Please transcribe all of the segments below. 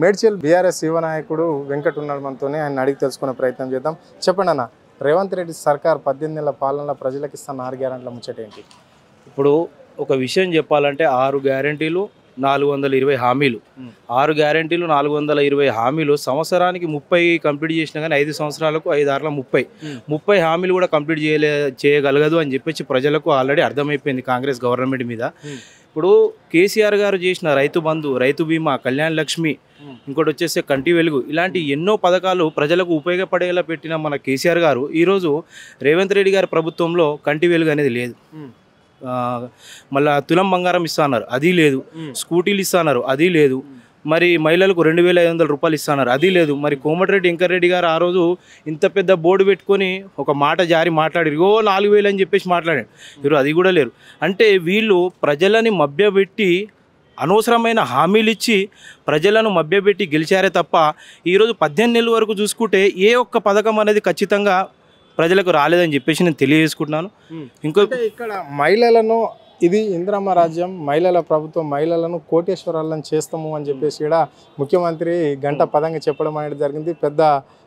Medchal BRS యువ నాయకుడు వెంకట్ ఉన్నాడు మనతోనే, ఆయన అడిగి తెలుసుకునే ప్రయత్నం చేద్దాం. చెప్పండి అన్న, రేవంత్ రెడ్డి సర్కార్ 18 నెలల పాలనలో ప్రజలకు ఇస్తున్న 6 గ్యారెంటీల ముచ్చట ఏంటి? ఇప్పుడు ఒక విషయం చెప్పాలంటే 6 గ్యారెంటీలు 420 హామీలు, 6 గ్యారెంటీలు 420 హామీలు సంవత్సరానికి 30 కంప్లీట్ చేసినా కానీ 5 సంవత్సరాలకు 5 ఆరుల 30 హామీలు కూడా కంప్లీట్ చేయగలగదు అని చెప్పేసి ప్రజలకు ఆల్రెడీ అర్థమైపోయింది కాంగ్రెస్ గవర్నమెంట్ మీద. ఇప్పుడు కేసీఆర్ గారు చేసిన రైతు బంధు, రైతు బీమా, కళ్యాణ్ లక్ష్మి, ఇంకోటి వచ్చేసి కంటి వెలుగు, ఇలాంటి ఎన్నో పథకాలు ప్రజలకు ఉపయోగపడేలా పెట్టిన మన కేసీఆర్ గారు ఈరోజు రేవంత్ రెడ్డి గారి ప్రభుత్వంలో కంటి వెలుగు అనేది లేదు. మళ్ళా తులం బంగారం ఇస్తున్నారు, అది లేదు. స్కూటీలు ఇస్తున్నారు, అది లేదు. మరి మహిళలకు 2500 రూపాయలు ఇస్తున్నారు, అది లేదు. మరి కోమటిరెడ్డి వెంకటరెడ్డి గారు ఆ రోజు ఇంత పెద్ద బోర్డు పెట్టుకొని ఒక మాట జారి మాట్లాడారు, 4000 అని చెప్పేసి మాట్లాడారు. ఈరోజు అది కూడా లేరు. అంటే వీళ్ళు ప్రజలని మభ్యపెట్టి అనవసరమైన హామీలు ఇచ్చి ప్రజలను మభ్యపెట్టి గెలిచారే తప్ప ఈరోజు 18 నెలల వరకు చూసుకుంటే ఏ ఒక్క పథకం అనేది ఖచ్చితంగా ప్రజలకు రాలేదని చెప్పేసి నేను తెలియజేసుకుంటున్నాను. ఇంకో ఇక్కడ మహిళలను, ఇది ఇందిరమ్మ రాజ్యం, మహిళల ప్రభుత్వం, మహిళలను కోటేశ్వరాలను చేస్తాము అని చెప్పేసి కూడా ముఖ్యమంత్రి గంట పదంగా చెప్పడం అనేది జరిగింది. పెద్ద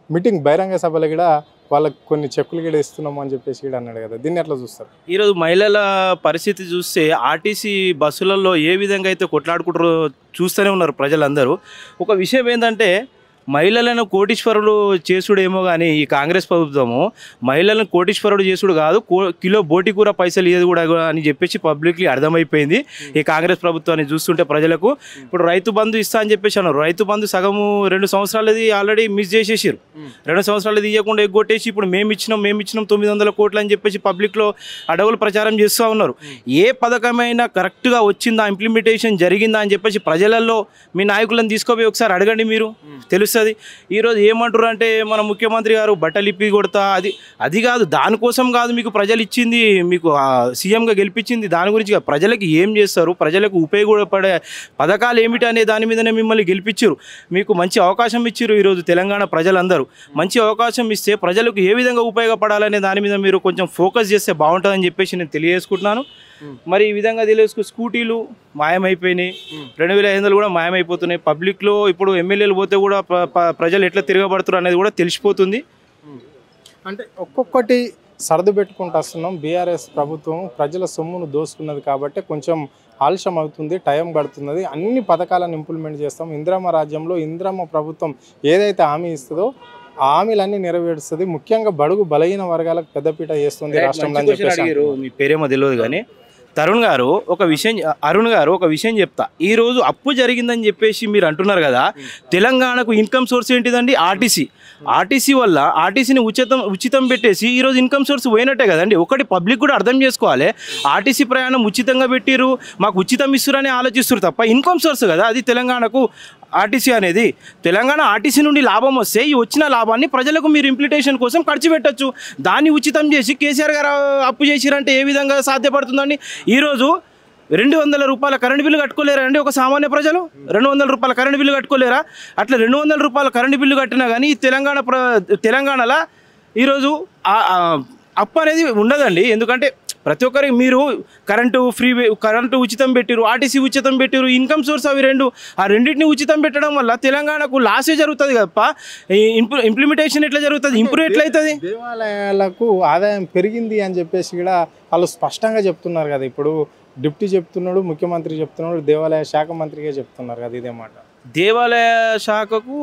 మీటింగ్, బహిరంగ సభలో కూడా వాళ్ళకి కొన్ని చెక్కులు కూడా ఇస్తున్నాము అని చెప్పేసి కూడా అన్నాడు కదా, దీన్ని ఎట్లా చూస్తారు? ఈరోజు మహిళల పరిస్థితి చూస్తే ఆర్టీసీ బస్సులలో ఏ విధంగా అయితే కొట్లాడుకుంటారో చూస్తూనే ఉన్నారు ప్రజలందరూ. ఒక విషయం ఏంటంటే మహిళలను కోటీశ్వరుడు చేసుడేమో కానీ ఈ కాంగ్రెస్ ప్రభుత్వము మహిళలను కోటీశ్వరుడు చేసుడు కాదు, కిలో బోటి కూర పైసలు ఇయ్యదు కూడా అని చెప్పేసి పబ్లిక్లీ అర్థమైపోయింది ఈ కాంగ్రెస్ ప్రభుత్వాన్ని చూస్తుంటే ప్రజలకు. ఇప్పుడు రైతు బంధు ఇస్తా అని చెప్పేసి అన్నారు, రైతు బంధు సగము 2 సంవత్సరాలది ఆల్రెడీ మిస్ చేసేసారు. 2 సంవత్సరాలు ఇవ్వకుండా ఎగ్గొట్టేసి ఇప్పుడు మేము ఇచ్చినాం 900 కోట్లు అని చెప్పేసి పబ్లిక్లో అడవులు ప్రచారం చేస్తూ ఉన్నారు. ఏ పథకమైనా కరెక్ట్గా వచ్చిందా, ఇంప్లిమెంటేషన్ జరిగిందా అని చెప్పేసి ప్రజలలో మీ నాయకులను తీసుకోపోయి ఒకసారి అడగండి, మీరు తెలుస్తుంది. ఈరోజు ఏమంటారు అంటే మన ముఖ్యమంత్రి గారు బట్టలు ఇప్పి కొడతా, అది కాదు, దానికోసం కాదు మీకు ప్రజలు ఇచ్చింది, మీకు సీఎంగా గెలిపించింది దాని గురించి. ప్రజలకు ఏం చేస్తారు, ప్రజలకు ఉపయోగపడే పథకాలు ఏమిటి అనే దాని మీదనే మిమ్మల్ని గెలిపించారు. మీకు మంచి అవకాశం ఇచ్చారు. ఈరోజు తెలంగాణ ప్రజలందరూ మంచి అవకాశం ఇస్తే ప్రజలకు ఏ విధంగా ఉపయోగపడాలనే దాని మీద మీరు కొంచెం ఫోకస్ చేస్తే బాగుంటుందని చెప్పేసి నేను తెలియజేసుకుంటున్నాను. మరి ఈ విధంగా తెలియజేసుకు స్కూటీలు మాయమైపోయినాయి, 2500 కూడా మాయమైపోతున్నాయి. పబ్లిక్లో ఇప్పుడు ఎమ్మెల్యేలు పోతే కూడా ప్రజలు ఎట్లా తిరగబడుతున్నారు అనేది కూడా తెలిసిపోతుంది. అంటే ఒక్కొక్కటి సర్దు పెట్టుకుంటూ వస్తున్నాం. బీఆర్ఎస్ ప్రభుత్వం ప్రజల సొమ్మును దోసుకున్నది కాబట్టి కొంచెం ఆలస్యం అవుతుంది, టైం గడుతున్నది. అన్ని పథకాలను ఇంప్లిమెంట్ చేస్తాం. ఇందిరమ్మ రాజ్యంలో ఇందిరమ్మ ప్రభుత్వం ఏదైతే హామీ ఇస్తుందో ఆ హామీలన్నీ నెరవేరుస్తుంది. ముఖ్యంగా బడుగు బలహీన వర్గాలకు పెద్దపీట చేస్తుంది రాష్ట్రంలో. మీ పేరేమో తెలియదు కానీ అరుణ్ గారు ఒక విషయం చెప్తా. ఈరోజు అప్పు జరిగిందని చెప్పేసి మీరు అంటున్నారు కదా, తెలంగాణకు ఇన్కమ్ సోర్స్ ఏంటిదండి? ఆర్టీసీ వల్ల ఆర్టీసీని ఉచితం పెట్టేసి ఈరోజు ఇన్కమ్ సోర్స్ పోయినట్టే కదండి. ఒకటి పబ్లిక్ కూడా అర్థం చేసుకోవాలి, ఆర్టీసీ ప్రయాణం ఉచితంగా పెట్టిరు, మాకు ఉచితం ఇస్తురని ఆలోచిస్తారు తప్ప ఇన్కమ్ సోర్స్ కదా అది తెలంగాణకు. ఆర్టీసీ అనేది తెలంగాణ ఆర్టీసీ నుండి లాభం వస్తే ఈ వచ్చిన లాభాన్ని ప్రజలకు మీరు ఇంప్లిమెంటేషన్ కోసం ఖర్చు పెట్టచ్చు. దాన్ని ఉచితం చేసి కేసీఆర్ గారు అప్పు చేసిరంటే ఏ విధంగా సాధ్యపడుతుందండి? ఈరోజు 200 రూపాయల కరెంటు బిల్లు కట్టుకోలేరా అండి ఒక సామాన్య ప్రజలు? 200 రూపాయల కరెంటు బిల్లు కట్టుకోలేరా? అట్లా 200 రూపాయల కరెంటు బిల్లు కట్టినా కానీ తెలంగాణలో ఈరోజు అప్పు అనేది ఉండదండి. ఎందుకంటే ప్రతి ఒక్కరికి మీరు కరెంటు ఉచితం పెట్టిరు, ఆర్టీసీ ఉచితం పెట్టిరు, ఇన్కమ్ సోర్స్ అవి ఆ రెండింటిని ఉచితం పెట్టడం వల్ల తెలంగాణకు లాసే జరుగుతుంది తప్ప ఇంప్లిమెంటేషన్ ఎట్లా జరుగుతుంది, ఇంప్రూవ్ ఎట్లా అవుతుంది? దేవాలయాలకు ఆదాయం పెరిగింది అని చెప్పేసి కూడా వాళ్ళు స్పష్టంగా చెప్తున్నారు కదా. ఇప్పుడు డిప్యూటీ చెప్తున్నాడు, ముఖ్యమంత్రి చెప్తున్నాడు, దేవాలయ శాఖ మంత్రిగా చెప్తున్నారు కదా ఇదే మాట. దేవాలయ శాఖకు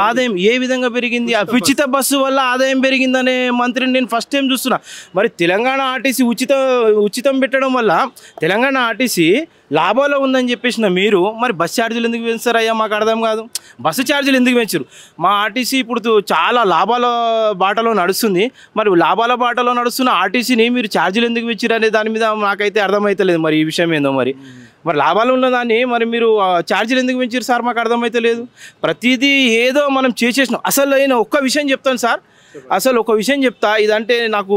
ఆదాయం ఏ విధంగా పెరిగింది? ఉచిత బస్సు వల్ల ఆదాయం పెరిగిందనే మంత్రిని నేను ఫస్ట్ టైం చూస్తున్నా. మరి తెలంగాణ ఆర్టీసీ ఉచితం పెట్టడం వల్ల తెలంగాణ ఆర్టీసీ లాభాలో ఉందని చెప్పేసిన మీరు మరి బస్ ఛార్జీలు ఎందుకు పెంచుతారయ్యా? మాకు అర్థం కాదు. బస్సు ఛార్జీలు ఎందుకు పెంచారు? మా ఆర్టీసీ ఇప్పుడు చాలా లాభాల బాటలో నడుస్తుంది. మరి లాభాల బాటలో నడుస్తున్న ఆర్టీసీని మీరు ఛార్జీలు ఎందుకు పెంచారు అనే దాని మీద నాకైతే అర్థమవుతలేదు. మరి ఈ విషయం ఏందో మరి లాభాలు ఉన్నదాన్ని మరి మీరు ఛార్జీలు ఎందుకు పెంచారు సార్? మాకు అర్థమైతే లేదు. ప్రతిదీ ఏదో మనం చేసేసినాం. అసలు నేను ఒక్క విషయం చెప్తాను సార్, ఒక విషయం చెప్తా. ఇదంటే నాకు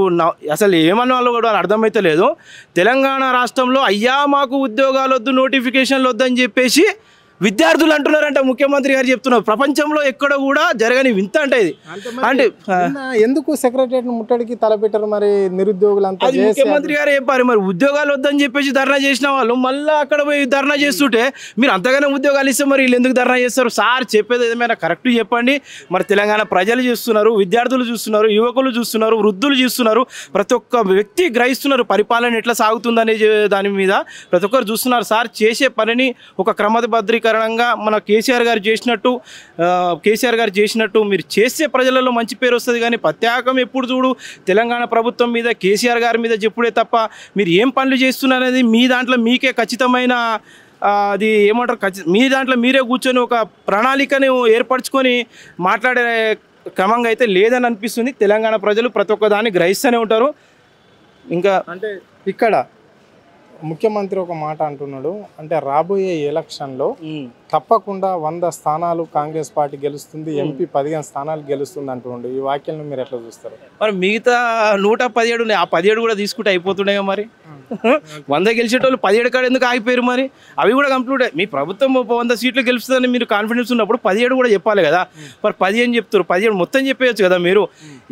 అసలు ఏమన్నా కూడా అర్థమైతే లేదు. తెలంగాణ రాష్ట్రంలో అయ్యా మాకు ఉద్యోగాలు వద్దు, నోటిఫికేషన్లు వద్దని చెప్పేసి విద్యార్థులు అంటున్నారంట, ముఖ్యమంత్రి గారు చెప్తున్నారు. ప్రపంచంలో ఎక్కడ కూడా జరగని వింత అంటే ఇది. అంటే ఎందుకు సెక్రటరియట్ ముట్టడికి తలపెట్టారు మరి నిరుద్యోగులంతా? అది ముఖ్యమంత్రి గారు చెప్పారు. మరి ఉద్యోగాలు వద్దని చెప్పేసి ధర్నా చేసిన వాళ్ళు మళ్ళీ అక్కడ పోయి ధర్నా చేస్తుంటే మీరు అంతగానే ఉద్యోగాలు ఇస్తే మరి వీళ్ళు ఎందుకు ధర్నా చేస్తారు? సార్ చెప్పేది ఏమైనా కరెక్ట్ చెప్పండి. మరి తెలంగాణ ప్రజలు చూస్తున్నారు, విద్యార్థులు చూస్తున్నారు, యువకులు చూస్తున్నారు, వృద్ధులు చూస్తున్నారు, ప్రతి ఒక్క వ్యక్తి గ్రహిస్తున్నారు పరిపాలన ఎట్లా సాగుతుందనే దాని మీద ప్రతి ఒక్కరు చూస్తున్నారు. సార్ చేసే పనిని ఒక క్రమబద్ధీకరణంగా మన కేసీఆర్ గారు చేసినట్టు మీరు చేసే ప్రజలలో మంచి పేరు వస్తుంది. కానీ ప్రత్యేకం ఎప్పుడు చూడు తెలంగాణ ప్రభుత్వం మీద, కేసీఆర్ గారి మీద చెప్పుడే తప్ప మీరు ఏం పనులు చేస్తున్నారనేది మీ దాంట్లో మీకే ఖచ్చితమైన అది ఏమంటారు, మీ దాంట్లో మీరే కూర్చొని ఒక ప్రణాళికను ఏర్పరచుకొని మాట్లాడే క్రమంగా అయితే లేదని అనిపిస్తుంది. తెలంగాణ ప్రజలు ప్రతి ఒక్క దాన్ని గ్రహిస్తూనే ఉంటారు. ఇంకా అంటే ఇక్కడ ముఖ్యమంత్రి ఒక మాట అంటున్నాడు, అంటే రాబోయే ఎలక్షన్లో తప్పకుండా 100 స్థానాలు కాంగ్రెస్ పార్టీ గెలుస్తుంది, ఎంపీ 15 స్థానాలు గెలుస్తుంది అంటుండే. ఈ వాక్యాలను మీరు ఎట్లా చూస్తారు? మరి మిగతా 117 ఉన్నాయి, ఆ 17 కూడా తీసుకుంటే అయిపోతున్నాయి. మరి 100 గెలిచేటోళ్ళు 17 కాడ ఎందుకు ఆగిపోయారు? మరి అవి కూడా కంప్లీట్. మీ ప్రభుత్వం 100 సీట్లు గెలుస్తుందని మీరు కాన్ఫిడెన్స్ ఉన్నప్పుడు 17 కూడా చెప్పాలి కదా. మరి 15 చెప్తారు, 17 మొత్తం చెప్పేయచ్చు కదా మీరు.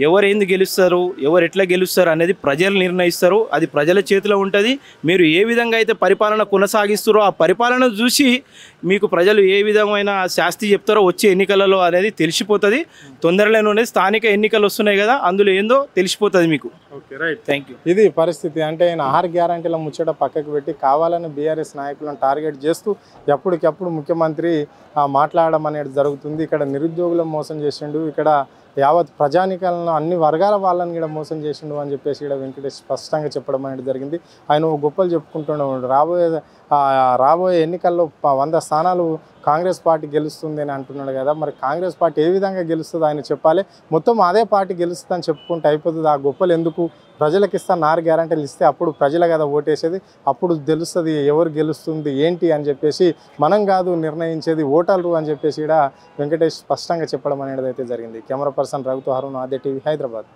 ఎవరు ఏంది గెలుస్తారు, ఎవరు ఎట్లా గెలుస్తారు అనేది ప్రజలు నిర్ణయిస్తారు. అది ప్రజల చేతిలో ఉంటుంది. మీరు ఏ విధంగా అయితే పరిపాలన కొనసాగిస్తారో ఆ పరిపాలన చూసి మీకు ప్రజలు ఏ విధమైన శాస్తి చెప్తారో వచ్చే ఎన్నికలలో అనేది తెలిసిపోతుంది. తొందరలోనే స్థానిక ఎన్నికలు వస్తున్నాయి కదా, అందులో ఏందో తెలిసిపోతుంది మీకు. Okay, right, thank you. ఇది పరిస్థితి. అంటే ఆయన 6 గ్యారంటీల ముచ్చట పక్కకు పెట్టి కావాలని బీఆర్ఎస్ నాయకులను టార్గెట్ చేస్తూ ఎప్పటికప్పుడు ముఖ్యమంత్రి మాట్లాడడం అనేది జరుగుతుంది. ఇక్కడ నిరుద్యోగులను మోసం చేసిండు, ఇక్కడ యావత్ ప్రజానికాలను అన్ని వర్గాల వాళ్ళని కూడా మోసం చేసిండు అని చెప్పేసి ఇక్కడ వెంకటేష్ స్పష్టంగా చెప్పడం అనేది జరిగింది. ఆయన గొప్పలు చెప్పుకుంటున్నాడు. రాబోయే ఎన్నికల్లో 100 స్థానాలు కాంగ్రెస్ పార్టీ గెలుస్తుంది అని అంటున్నాడు కదా. మరి కాంగ్రెస్ పార్టీ ఏ విధంగా గెలుస్తుందో ఆయన చెప్పాలి. మొత్తం అదే పార్టీ గెలుస్తుందని చెప్పుకుంటే అయిపోతుంది. ఆ గొప్పలు ఎందుకు? ప్రజలకు ఇస్తాను 6 గ్యారంటీలు ఇస్తే అప్పుడు ప్రజలు కదా ఓటేసేది, అప్పుడు తెలుస్తుంది ఎవరు గెలుస్తుంది ఏంటి అని చెప్పేసి. మనం కాదు నిర్ణయించేది, ఓటర్లు అని చెప్పేసి ఇక్కడ వెంకటేష్ స్పష్టంగా చెప్పడం అనేది అయితే జరిగింది. కెమెరా పర్సన్ రఘుతో హరుణ్, ఆద్య టీవీ, హైదరాబాద్.